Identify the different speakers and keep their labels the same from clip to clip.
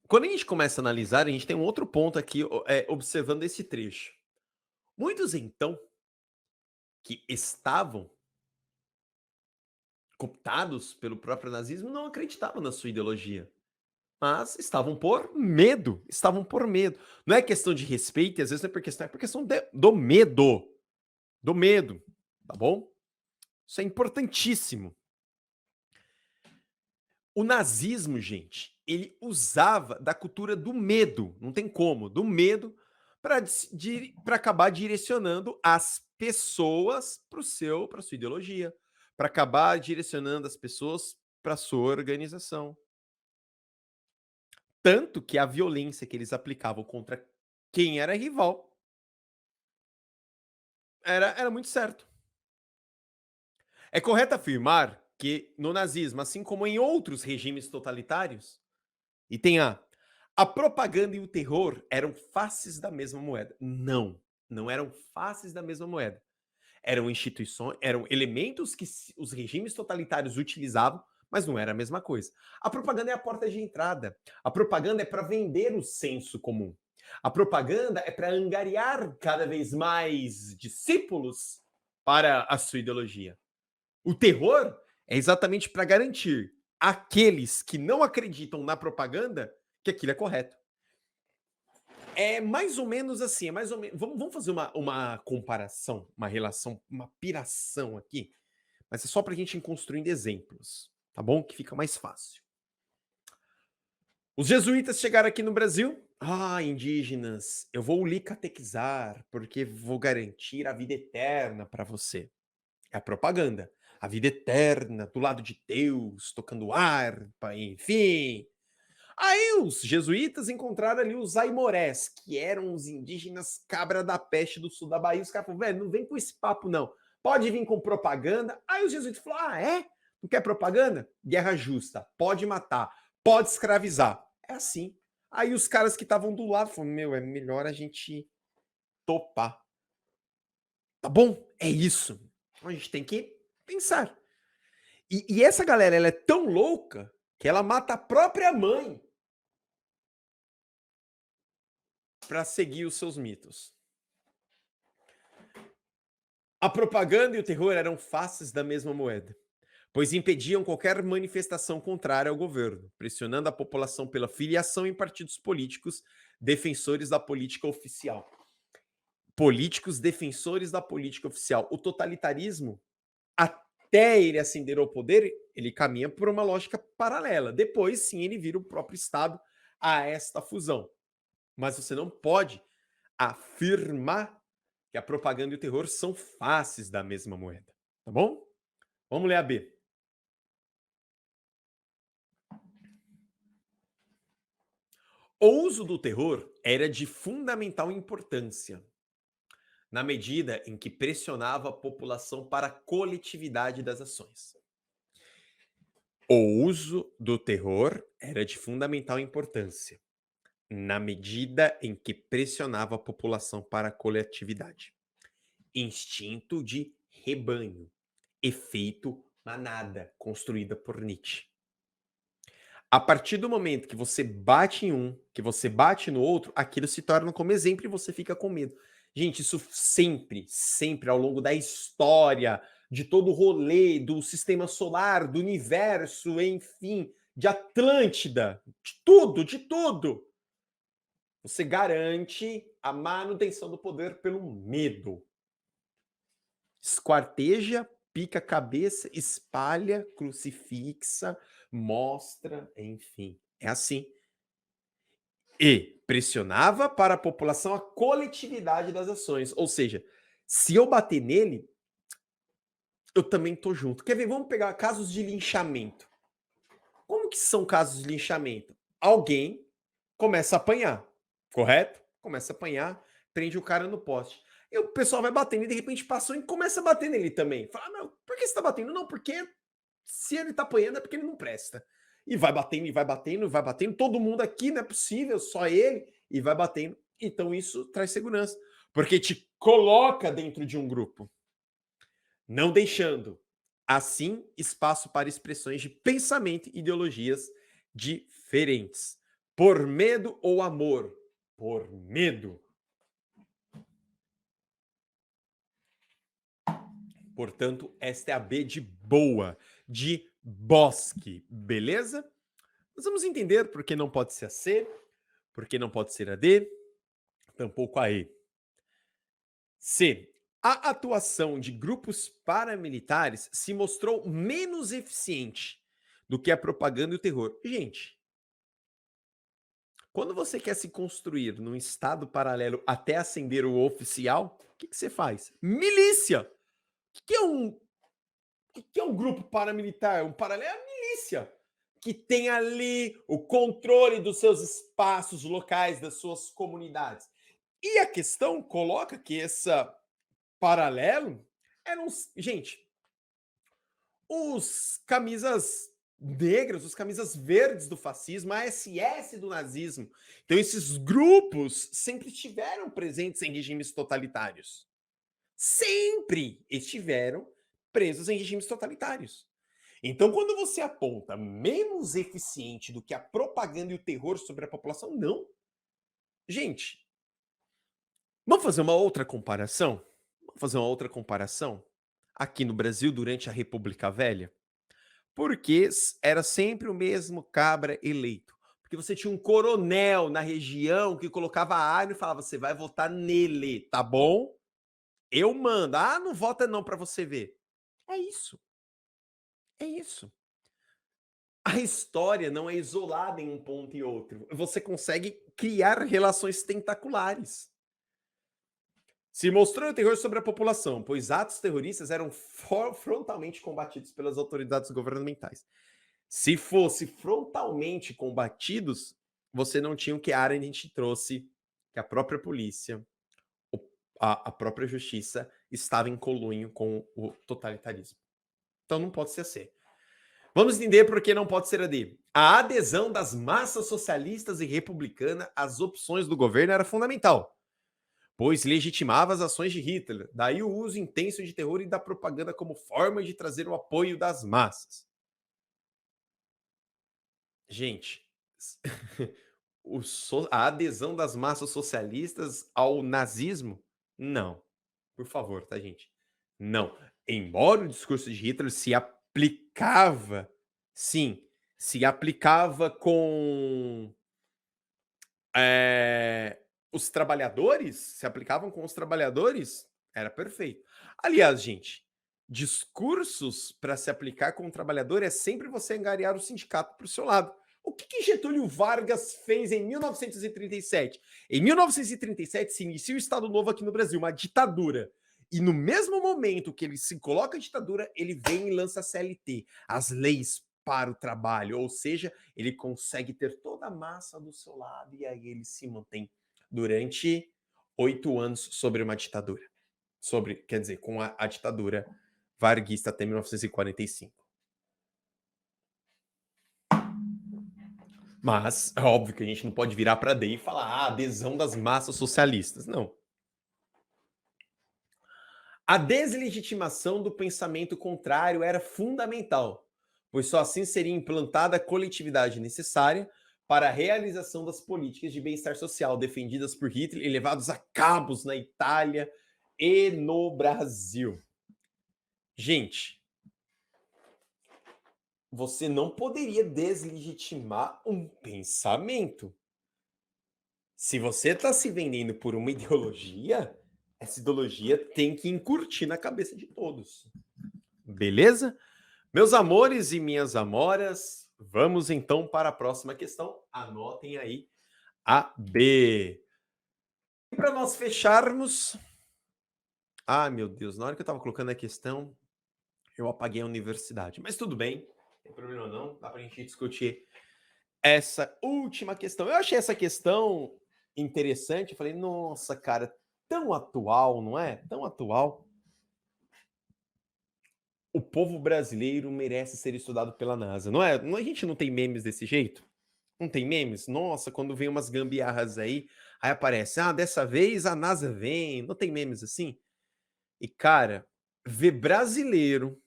Speaker 1: Quando a gente começa a analisar, a gente tem um outro ponto aqui, observando esse trecho. Muitos, então, que estavam cooptados pelo próprio nazismo, não acreditavam na sua ideologia, mas estavam por medo, estavam por medo. Não é questão de respeito, e às vezes não é por questão, é por questão do medo, tá bom? Isso é importantíssimo. O nazismo, gente, ele usava da cultura do medo, não tem como, do medo para acabar direcionando as pessoas para sua ideologia, para acabar direcionando as pessoas para sua organização. Tanto que a violência que eles aplicavam contra quem era rival era muito certo. É correto afirmar que no nazismo, assim como em outros regimes totalitários, e tem a propaganda e o terror eram faces da mesma moeda. Não, não eram faces da mesma moeda. Eram instituições, eram elementos que os regimes totalitários utilizavam, mas não era a mesma coisa. A propaganda é a porta de entrada. A propaganda é para vender o senso comum. A propaganda é para angariar cada vez mais discípulos para a sua ideologia. O terror é exatamente para garantir àqueles que não acreditam na propaganda que aquilo é correto. É mais ou menos assim, é mais ou menos. Vamos fazer uma comparação, uma relação, uma piração aqui, mas é só para a gente ir construindo exemplos, tá bom? Que fica mais fácil. Os jesuítas chegaram aqui no Brasil. Ah, indígenas, eu vou lhe catequizar, porque vou garantir a vida eterna para você. É a propaganda. A vida eterna, do lado de Deus, tocando harpa, enfim. Aí os jesuítas encontraram ali os aimorés, que eram os indígenas cabra da peste do sul da Bahia. Os caras falaram, velho, não vem com esse papo não. Pode vir com propaganda. Aí os jesuítas falaram, ah, é? Não quer propaganda? Guerra justa. Pode matar. Pode escravizar. É assim. Aí os caras que estavam do lado falaram, meu, é melhor a gente topar. Tá bom? É isso. Então a gente tem que pensar. E essa galera, ela é tão louca que ela mata a própria mãe para seguir os seus mitos. A propaganda e o terror eram faces da mesma moeda, pois impediam qualquer manifestação contrária ao governo, pressionando a população pela filiação em partidos políticos defensores da política oficial. Políticos defensores da política oficial. O totalitarismo, até ele ascender ao poder, ele caminha por uma lógica paralela. Depois, sim, ele vira o próprio Estado a esta fusão. Mas você não pode afirmar que a propaganda e o terror são faces da mesma moeda. Tá bom? Vamos ler a B. O uso do terror era de fundamental importância, na medida em que pressionava a população para a coletividade das ações. O uso do terror era de fundamental importância, na medida em que pressionava a população para a coletividade. Instinto de rebanho, efeito manada, construída por Nietzsche. A partir do momento que você bate em um, que você bate no outro, aquilo se torna como exemplo e você fica com medo. Gente, isso sempre, sempre ao longo da história, de todo o rolê do sistema solar, do universo, enfim, de Atlântida, de tudo, de tudo. Você garante a manutenção do poder pelo medo. Esquarteja, pica a cabeça, espalha, crucifixa, mostra, enfim. É assim. E pressionava para a população a coletividade das ações. Ou seja, se eu bater nele, eu também tô junto. Quer ver? Vamos pegar casos de linchamento. Como que são casos de linchamento? Alguém começa a apanhar, correto? Começa a apanhar, prende o cara no poste. E o pessoal vai batendo e de repente passou e começa a bater nele também. Fala, não, por que você tá batendo? Não, porque se ele tá apanhando é porque ele não presta. E vai batendo, e vai batendo, e vai batendo. Todo mundo aqui, não é possível, só ele, e vai batendo. Então isso traz segurança, porque te coloca dentro de um grupo, não deixando, assim, espaço para expressões de pensamento e ideologias diferentes. Por medo ou amor? Por medo. Portanto, esta é a B de boa, de bosque, beleza? Nós vamos entender por que não pode ser a C, por que não pode ser a D, tampouco a E. C. A atuação de grupos paramilitares se mostrou menos eficiente do que a propaganda e o terror. Gente, quando você quer se construir num estado paralelo até acender o oficial, o que você faz? Milícia! Que é um que é um grupo paramilitar? Um paralelo é a milícia, que tem ali o controle dos seus espaços locais, das suas comunidades. E a questão coloca que essa paralelo eram, gente, os camisas negras, os camisas verdes do fascismo, a SS do nazismo. Então, esses grupos sempre estiveram presentes em regimes totalitários. Sempre estiveram presos em regimes totalitários. Então, quando você aponta menos eficiente do que a propaganda e o terror sobre a população, não. Gente, vamos fazer uma outra comparação? Vamos fazer uma outra comparação? Aqui no Brasil, durante a República Velha, porque era sempre o mesmo cabra eleito. Porque você tinha um coronel na região que colocava a arma e falava: você vai votar nele, tá bom? Eu mando. Ah, não vota não para você ver. É isso. É isso. A história não é isolada em um ponto e outro. Você consegue criar relações tentaculares. Se mostrou o terror sobre a população, pois atos terroristas eram frontalmente combatidos pelas autoridades governamentais. Se fosse frontalmente combatidos, você não tinha o que a Arendt trouxe, que a própria polícia, a própria justiça estava em colunho com o totalitarismo. Então não pode ser assim. Vamos entender por que não pode ser a D. A adesão das massas socialistas e republicanas às opções do governo era fundamental, pois legitimava as ações de Hitler. Daí o uso intenso de terror e da propaganda como forma de trazer o apoio das massas. Gente, a adesão das massas socialistas ao nazismo? Não. Por favor, tá, gente? Não. Embora o discurso de Hitler se aplicava, sim, se aplicava com eh, os trabalhadores, se aplicavam com os trabalhadores, era perfeito. Aliás, gente, discursos para se aplicar com o trabalhador é sempre você angariar o sindicato para o seu lado. O que Getúlio Vargas fez em 1937? Em 1937 se inicia o Estado Novo aqui no Brasil, uma ditadura. E no mesmo momento que ele se coloca a ditadura, ele vem e lança a CLT, as leis para o trabalho, ou seja, ele consegue ter toda a massa do seu lado e aí ele se mantém durante 8 anos sobre uma ditadura. Quer dizer, com a ditadura varguista até 1945. Mas é óbvio que a gente não pode virar para D e falar adesão das massas socialistas. Não. A deslegitimação do pensamento contrário era fundamental, pois só assim seria implantada a coletividade necessária para a realização das políticas de bem-estar social defendidas por Hitler e levados a cabo na Itália e no Brasil. Gente, você não poderia deslegitimar um pensamento. Se você está se vendendo por uma ideologia, essa ideologia tem que incurtir na cabeça de todos. Beleza? Meus amores e minhas amoras, vamos então para a próxima questão. Anotem aí a B. E para nós fecharmos. Ah, meu Deus, na hora que eu estava colocando a questão, eu apaguei a universidade. Mas tudo bem, não tem problema não, dá para a gente discutir essa última questão. Eu achei essa questão interessante. Eu falei, nossa, cara, tão atual, não é? Tão atual. O povo brasileiro merece ser estudado pela NASA, não é? A gente não tem memes desse jeito? Não tem memes? Nossa, quando vem umas gambiarras aí aparece, dessa vez a NASA vem. Não tem memes assim? E, cara, ver brasileiro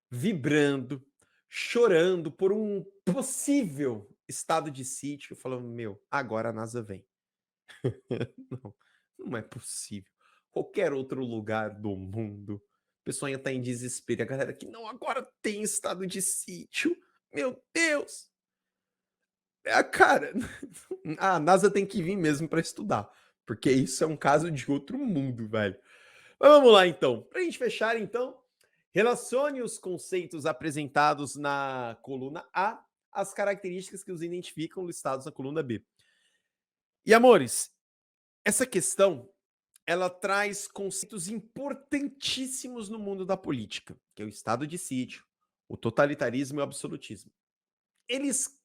Speaker 1: vibrando, chorando por um possível estado de sítio, falando: "Meu, agora a NASA vem". Não, não é possível. Qualquer outro lugar do mundo, o pessoal ia estar em desespero. E a galera que: "Não, agora tem estado de sítio". Meu Deus! Cara, a NASA tem que vir mesmo para estudar, porque isso é um caso de outro mundo, velho. Mas vamos lá então. Para a gente fechar então, relacione os conceitos apresentados na coluna A às características que os identificam listados na coluna B. E amores, essa questão ela traz conceitos importantíssimos no mundo da política, que é o estado de sítio, o totalitarismo e o absolutismo. Eles,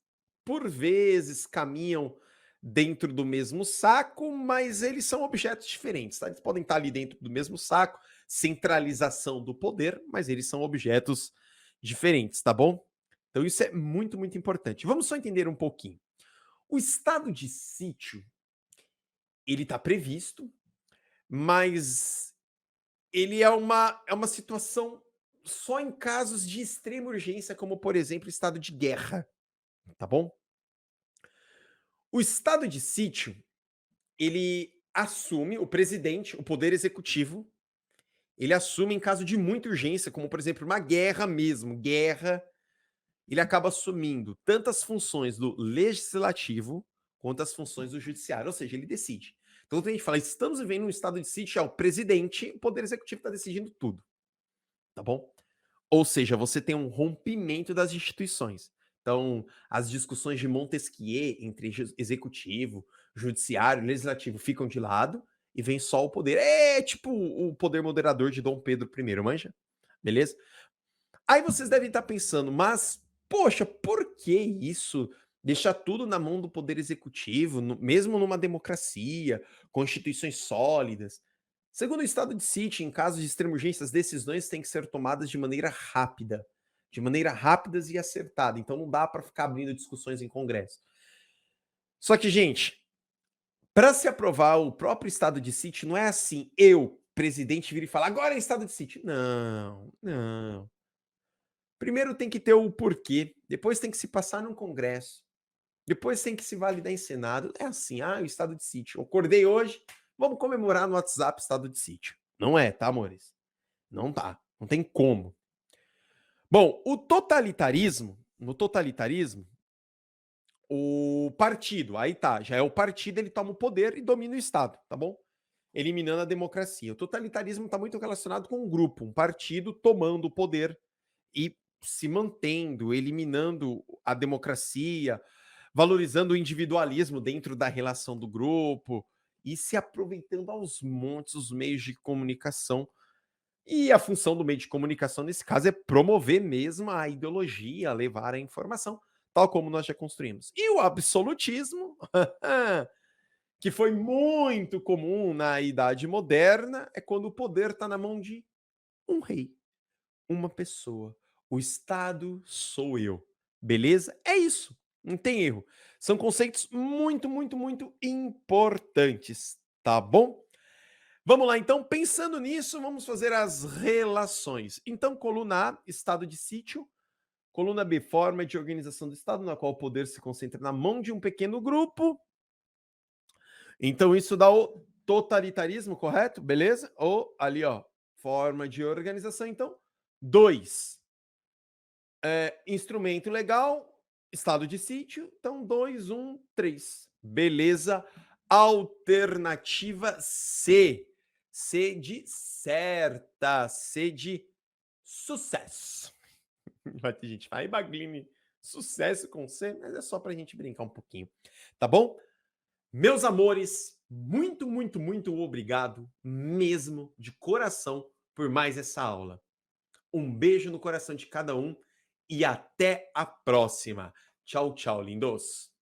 Speaker 1: por vezes, caminham dentro do mesmo saco, mas eles são objetos diferentes, tá? Eles podem estar ali dentro do mesmo saco, centralização do poder, mas eles são objetos diferentes, tá bom? Então isso é muito, muito importante. Vamos só entender um pouquinho. O estado de sítio, ele está previsto, mas ele é uma situação só em casos de extrema urgência, como, por exemplo, estado de guerra, tá bom? O estado de sítio, ele assume o presidente, o poder executivo, ele assume em caso de muita urgência, como, por exemplo, uma guerra mesmo, guerra, ele acaba assumindo tanto as funções do legislativo quanto as funções do judiciário, ou seja, ele decide. Então, quando a gente fala, estamos vivendo um estado de sítio, é o presidente, o poder executivo está decidindo tudo, tá bom? Ou seja, você tem um rompimento das instituições. Então, as discussões de Montesquieu entre executivo, judiciário, legislativo ficam de lado e vem só o poder. É tipo o poder moderador de Dom Pedro I, manja? Beleza? Aí vocês devem estar pensando, mas, poxa, por que isso? Deixar tudo na mão do poder executivo, mesmo numa democracia, com instituições sólidas. Segundo o estado de sítio, em casos de extrema urgência, as decisões têm que ser tomadas de maneira rápida. De maneira rápida e acertada. Então não dá para ficar abrindo discussões em congresso. Só que, gente, para se aprovar o próprio estado de sítio, não é assim, eu, presidente, vir e falar, agora é estado de sítio. Não, não. Primeiro tem que ter o porquê, depois tem que se passar num congresso, depois tem que se validar em Senado. É assim, o estado de sítio. Eu acordei hoje, vamos comemorar no WhatsApp estado de sítio. Não é, tá, amores? Não tá, não tem como. Bom, no totalitarismo, o partido, aí tá, já é o partido, ele toma o poder e domina o Estado, tá bom? Eliminando a democracia. O totalitarismo está muito relacionado com um grupo, um partido tomando o poder e se mantendo, eliminando a democracia, valorizando o individualismo dentro da relação do grupo e se aproveitando aos montes os meios de comunicação. E a função do meio de comunicação, nesse caso, é promover mesmo a ideologia, levar a informação, tal como nós já construímos. E o absolutismo, que foi muito comum na Idade Moderna, é quando o poder está na mão de um rei, uma pessoa. O Estado sou eu. Beleza? É isso. Não tem erro. São conceitos muito, muito, muito importantes. Tá bom? Vamos lá, então. Pensando nisso, vamos fazer as relações. Então, coluna A, estado de sítio. Coluna B, forma de organização do Estado, na qual o poder se concentra na mão de um pequeno grupo. Então, isso dá o totalitarismo, correto? Beleza? Ou ali, ó, forma de organização. Então, 2. Instrumento legal, estado de sítio. Então, 2, 1, 3. Beleza. Alternativa C. C de certa. C de sucesso. Vai ter gente, vai, Bagline, sucesso com C, mas é só pra gente brincar um pouquinho. Tá bom? Meus amores, muito, muito, muito obrigado mesmo, de coração, por mais essa aula. Um beijo no coração de cada um e até a próxima. Tchau, tchau, lindos.